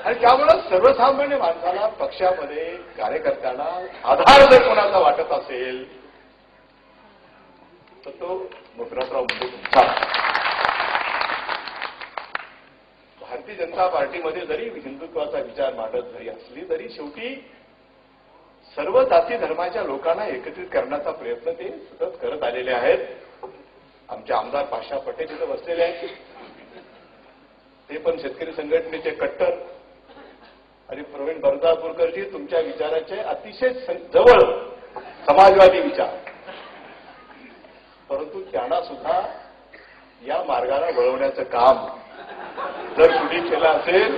आणि त्यामुळं सर्वसामान्य माणसाला पक्षामध्ये कार्यकर्त्यांना आधार जर कोणाचा वाटत असेल तर तो मुद्रातराव म्हणजे तुमचा. भारतीय जनता पार्टीमध्ये जरी हिंदुत्वाचा विचार मांडत जरी असली तरी शेवटी सर्व जाती धर्माच्या लोकांना एकत्रित करण्याचा प्रयत्न ते सतत करत आलेले आहेत. आमचे आमदार पाशा पटेल इथं बसलेले आहेत. ते पण शेतकरी संघटनेचे कट्टर आणि प्रवीण बर्दापूरकरजी तुमच्या विचाराचे अतिशय जवळ समाजवादी विचार, परंतु त्यांना सुद्धा या मार्गाला वळवण्याचं काम जर कुणी केलं असेल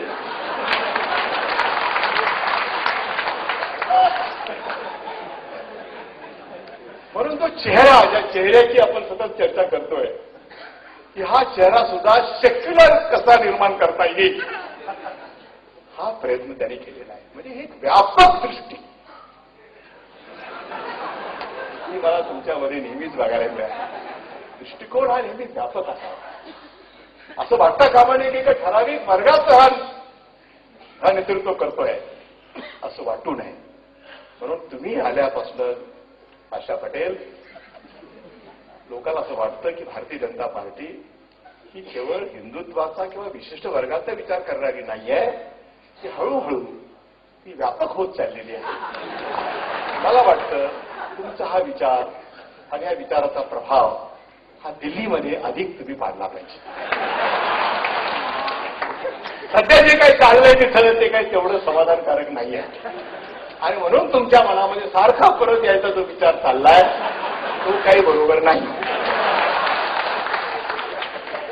म्हणून तो चेहरा, ज्या चेहऱ्याची आपण सतत चर्चा करतोय की हा चेहरा सुद्धा सेक्युलर कसा निर्माण करता येईल हा प्रयत्न त्यांनी केलेला आहे. म्हणजे ही व्यापक दृष्टी ही मला तुमच्यामध्ये नेहमीच बघायला मिळाली. दृष्टिकोन हा नेहमी व्यापक असावा. असं वाटता कामा नये की एका ठराविक वर्गाचं हा नेतृत्व करतोय असं वाटू नये. म्हणून तुम्ही आल्यापासून आशा पटेल लोकांना असं वाटतं की भारतीय जनता पार्टी ही केवळ हिंदुत्वाचा किंवा विशिष्ट वर्गाचा विचार करणारी नाहीये, ती हळूहळू ती व्यापक होत चाललेली आहे. मला वाटतं तुमचा हा विचार आणि या विचाराचा प्रभाव हा दिल्लीमध्ये अधिक तुम्ही पाडला पाहिजे. सध्या जे काही चाललंय तिथं ते काही तेवढं समाधानकारक नाही आहे आणि म्हणून तुमच्या मनामध्ये सारखा परत यायचा जो विचार चाललाय तो काही बरोबर नाही.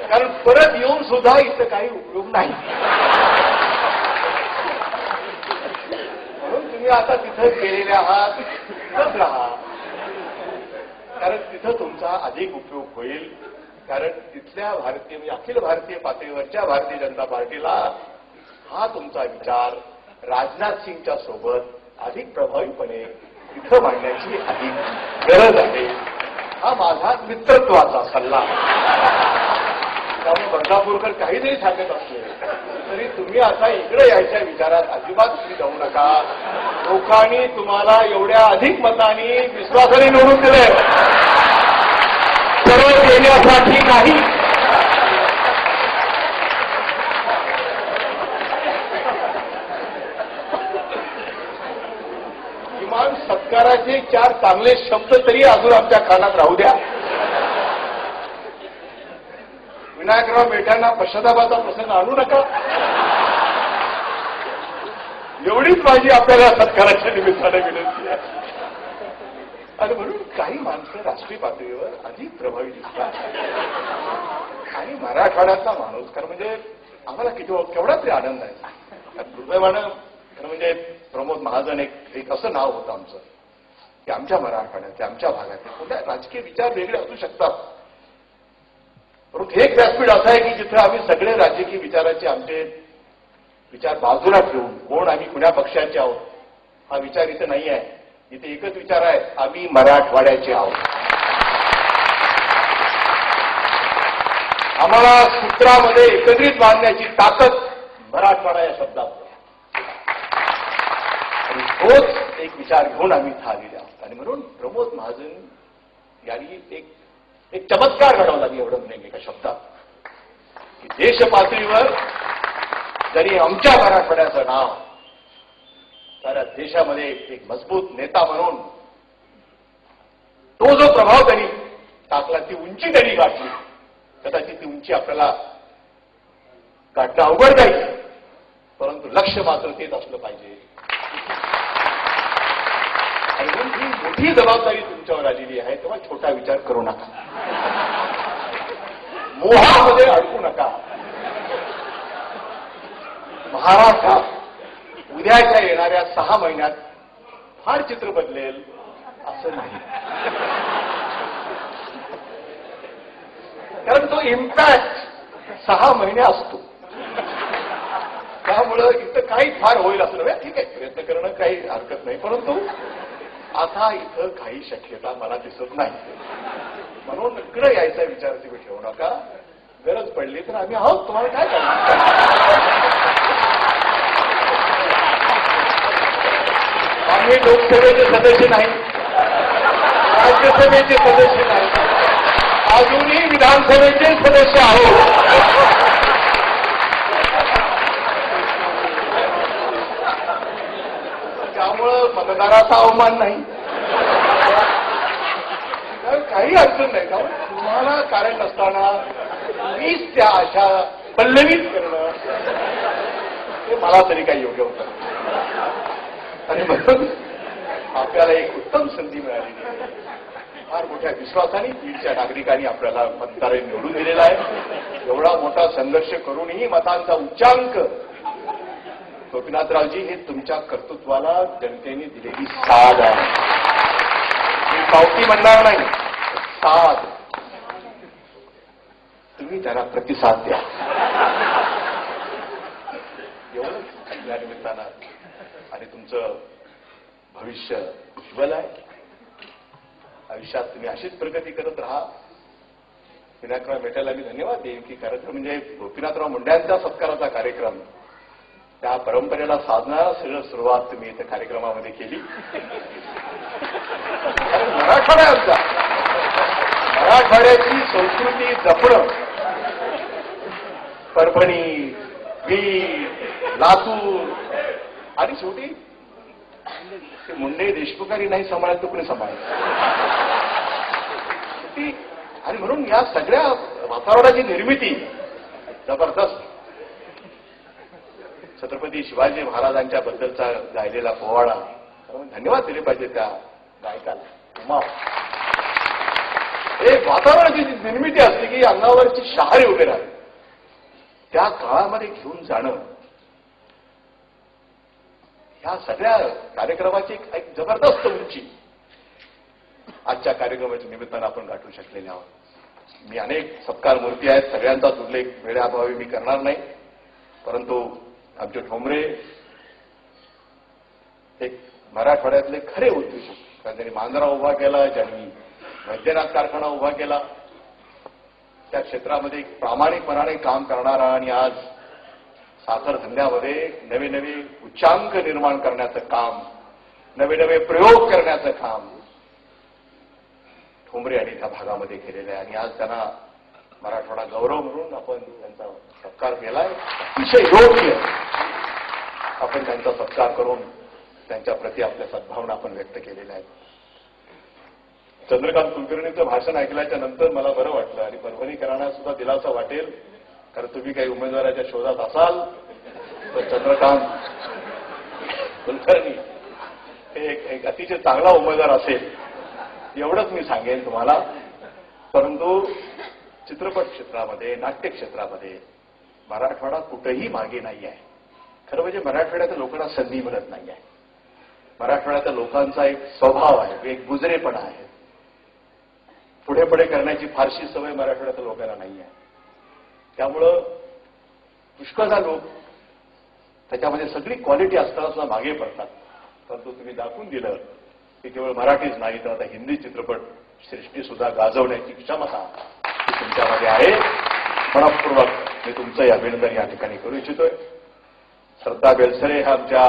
कारण परत येऊन सुद्धा इथं काही उपयोग नाही. म्हणून तुम्ही आता तिथं गेलेले आहात तिथंच राहा, कारण तिथं तुमचा अधिक उपयोग होईल. कारण तिथल्या भारतीय म्हणजे अखिल भारतीय पातळीवरच्या भारतीय जनता पार्टीला हा तुमचा विचार राजनाथ सिंगच्या सोबत अधिक प्रभावीपणे तिथं मांडण्याची अधिक गरज आहे. हा माझा मित्रत्वाचा सल्ला. त्यामुळे बर्दापूरकर काही जरी सांगत असले तरी तुम्ही आता इकडे यायच्या विचारात अजिबात तुम्ही जाऊ नका. लोकांनी तुम्हाला एवढ्या अधिक मतांनी विश्वासाने निवडून दिले परत येण्यासाठी नाही. किमान सत्काराचे 4 चांगले शब्द तरी अजून आमच्या कानात राहू द्या. विनायकराव मेट्यांना पश्चातापाचा प्रसंग आणू नका. एवढीच माझी आपल्याला सत्काराच्या निमित्ताने विनंती आहे. आणि म्हणून काही माणसं राष्ट्रीय पातळीवर अधिक प्रभावी दिसतात आणि मराठवाड्याचा माणूस खरं म्हणजे आम्हाला केवढा तरी आनंद आहे. दुर्दैवानं खरं म्हणजे प्रमोद महाजन एक असं नाव होतं आमचं की आमच्या मराठवाड्याचे आमच्या भागातले कुठल्या राजकीय विचार वेगळे असू शकतात, परंतु एक व्यासपीठ असं आहे की जिथे आम्ही सगळे राजकीय विचाराचे आमचे विचार बाजूला ठेवून कोण आम्ही कुण्या पक्षाचे आहोत हा विचार इथे नाही आहे. इथे एकच विचार आहे, आम्ही मराठवाड्याचे आहोत. आम्हाला सूत्रामध्ये एकत्रित बांधण्याची ताकद मराठवाडा या शब्दात आणि तोच एक विचार घेऊन आम्ही इथं आलेले आहोत. आणि म्हणून प्रमोद महाजन यांनी एक चमत्कार घडवला. मी एवढं म्हणेन एका शब्दात की देश पातळीवर जरी आमच्या मराठवाड्याचं नाव साऱ्या देशामध्ये एक मजबूत नेता म्हणून तो जो प्रभाव त्यांनी टाकला, ती उंची त्यांनी गाठली. कदाचित ती उंची आपल्याला गाठणं अवघड जाईल, परंतु लक्ष मात्र तेच असलं पाहिजे. आणि म्हणून ही मोठी जबाबदारी तुमच्यावर आलेली आहे. तेव्हा छोटा विचार करू नका, मोहामध्ये अडकू नका. महाराष्ट्रात उद्याच्या येणाऱ्या 6 महिन्यात फार चित्र बदलेल असं नाही, कारण तो इम्पॅक्ट 6 महिने असतो. त्यामुळं इथं काही फार होईल असं नव्हे. ठीक आहे, प्रयत्न करणं काही हरकत नाही, परंतु आता इथं काही शक्यता मला दिसत नाही. म्हणून इकडे यायचा विचार तुम्ही ठेवू नका. गरज पडली तर आम्ही आहोत, तुम्हाला काय करणार. आम्ही लोकसभेचे सदस्य नाही, राज्यसभेचे सदस्य नाही, अजूनही विधानसभेचे सदस्य आहोत. त्यामुळं मतदाराचा अवमान नाही, काही अडचण नाही. तुम्हाला कारण नसताना मीच त्या आशा पल्लवीत करणं हे मला तरी काही योग्य होतं. आणि म्हणून आपल्याला एक उत्तम संधी मिळालेली आहे. फार मोठ्या विश्वासाने बीडच्या नागरिकांनी आपल्याला मतदारांनी निवडून दिलेला आहे. एवढा मोठा संघर्ष करूनही मतांचा उच्चांक, गोपीनाथरावजी, हे तुमच्या कर्तृत्वाला जनतेने दिलेली साथ आहे. मी पावती म्हणणार नाही, साथ. तुम्ही त्यांना प्रतिसाद द्या. एवढंच या निमित्तानं. आणि तुमचं भविष्य उज्ज्वल आहे. आयुष्यात तुम्ही अशीच प्रगती करत राहा. विनायकराव मेटेला मी धन्यवाद देईन की कार्यक्रम म्हणजे गोपीनाथराव मुंड्यांच्या सत्काराचा कार्यक्रम, त्या परंपरेला साधणारा सगळं सुरुवात तुम्ही इथं कार्यक्रमामध्ये केली. मराठवाडा आमचा, मराठवाड्याची संस्कृती जपणं, परभणी, बीड, लातूर आणि शेवटी मुंडे देशमुखांनी नाही सांभाळत तर कुणी सांभाळत. आणि म्हणून या सगळ्या वातावरणाची निर्मिती जबरदस्त. छत्रपती शिवाजी महाराजांच्या बद्दलचा गायलेला पोवाडा, धन्यवाद दिले पाहिजे त्या गायकाला. एक वातावरणाची जी निर्मिती असते की अंगावरची शहारे उभे राहते, त्या काळामध्ये घेऊन जाणं, ह्या सगळ्या कार्यक्रमाची एक जबरदस्त उंची आजच्या कार्यक्रमाच्या निमित्तानं आपण गाठू शकलेले आहोत. मी अनेक सत्कार मूर्ती आहेत, सगळ्यांचाच उल्लेख वेळेअभावी मी करणार नाही. परंतु आमचे ठोंबरे एक मराठवाड्यातले खरे उद्योजक, कारण त्यांनी मांजरा उभा केला, ज्यांनी वैद्यनाथ कारखाना उभा केला, त्या क्षेत्रामध्ये प्रामाणिकपणाने काम करणारा आणि आज साखर धंद्यामध्ये नवे नवे उच्चांक निर्माण करण्याचं काम, नवे नवे प्रयोग करण्याचं काम ठोंबरे यांनी त्या भागामध्ये केलेलं आहे. आणि आज त्यांना मराठवाडा गौरव म्हणून आपण त्यांचा सत्कार केलाय. अतिशय योग्य आपण त्यांचा सत्कार करून त्यांच्या प्रती आपल्या सद्भावना आपण व्यक्त केलेल्या आहेत. चंद्रकांत कुलकर्णीचं भाषण ऐकल्याच्या नंतर मला बरं वाटलं आणि परभणीकरांना सुद्धा दिलासा वाटेल. कारण तुम्ही काही उमेदवाराच्या शोधात असाल तर चंद्रकांत कुलकर्णी हे एक अतिशय चांगला उमेदवार असेल एवढंच मी सांगेन तुम्हाला. परंतु चित्रपट क्षेत्रामध्ये, नाट्य क्षेत्रामध्ये मराठवाडा कुठेही मागे नाही आहे. खरं म्हणजे मराठवाड्याच्या लोकांना संधी मिळत नाही आहे. मराठवाड्याच्या लोकांचा एक स्वभाव आहे, एक गुजरेपणा आहे. पुढे पुढे करण्याची फारशी सवय मराठवाड्याच्या लोकांना नाही आहे. त्यामुळं पुष्कळदा लोक त्याच्यामध्ये सगळी क्वालिटी असताना सुद्धा मागे पडतात. परंतु तुम्ही दाखवून दिलं की केवळ मराठीच नाही तर आता हिंदी चित्रपट सृष्टी सुद्धा गाजवण्याची क्षमता तुमच्यामध्ये आहे. मनपूर्वक मी तुमचंही अभिनंदन या ठिकाणी करू इच्छितोय. श्रद्धा बेलसरे ह्या आमच्या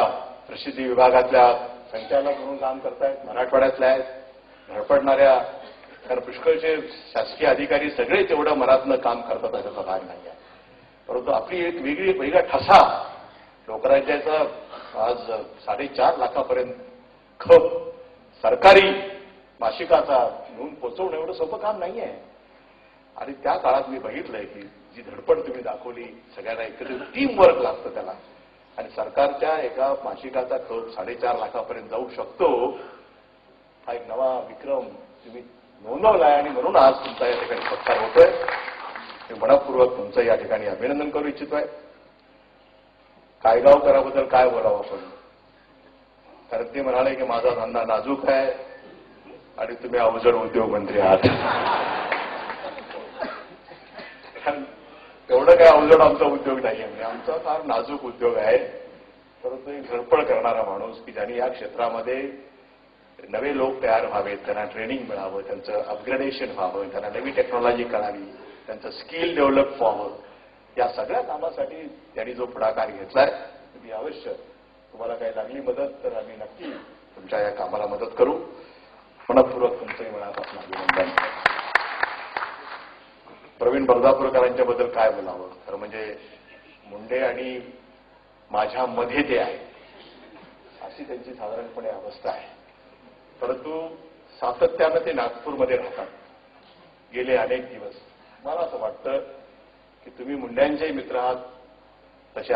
प्रसिद्धी विभागातल्या संचालक म्हणून काम करतायत, मराठवाड्यातल्या आहेत, धडपडणाऱ्या. कारण पुष्कळचे शासकीय अधिकारी सगळे तेवढं मनातनं काम करतात त्याचा भाग नाही आहे. परंतु आपली एक वेगळा ठसा लोकराज्याचा आज 4.5 लाखापर्यंत खप सरकारी मासिकाचा घेऊन पोहोचवणं एवढं सोपं काम नाही आहे. आणि त्या काळात मी बघितलंय की जी धडपड तुम्ही दाखवली, सगळ्यांना एकत्रित टीम वर्क लागतं त्याला. आणि सरकारच्या एका मासिकाचा खप 4.5 लाखापर्यंत जाऊ शकतो, हा एक नवा विक्रम तुम्ही नोंदवलाय. आणि म्हणून आज तुमचा या ठिकाणी सत्कार होतोय. मी मनपूर्वक तुमचं या ठिकाणी अभिनंदन करू इच्छितोय. कायगावकराबद्दल काय बोलावं आपण, कारण ते म्हणाले की माझा धंदा नाजूक आहे आणि तुम्ही अवजड उद्योगमंत्री आहात. एवढं काय अवजड आमचा उद्योग नाही आहे. आमचा फार नाजूक उद्योग आहे. परंतु एक धडपड करणारा माणूस की ज्यांनी या क्षेत्रामध्ये नवे लोक तयार व्हावेत, त्यांना ट्रेनिंग मिळावं, त्यांचं अपग्रेडेशन व्हावं, त्यांना नवी टेक्नॉलॉजी कळावी, त्यांचं स्किल डेव्हलप व्हावं, या सगळ्या कामासाठी त्यांनी जो पुढाकार घेतलाय, तुम्ही अवश्य, तुम्हाला काही लागली मदत तर आम्ही नक्की तुमच्या या कामाला मदत करू. मनपूर्वक तुमचंही मनापासून अभिनंदन. प्रवीण बर्दापूरकरांच्याबद्दल काय बोलावं. खरं म्हणजे मुंडे आणि माझ्यामध्ये ते आहे अशी त्यांची साधारणपणे अवस्था आहे. परंतु सातत्यानं ते नागपूरमध्ये राहतात गेले अनेक दिवस. मला असं वाटतं की तुम्ही मुंड्यांचेही मित्र आहात,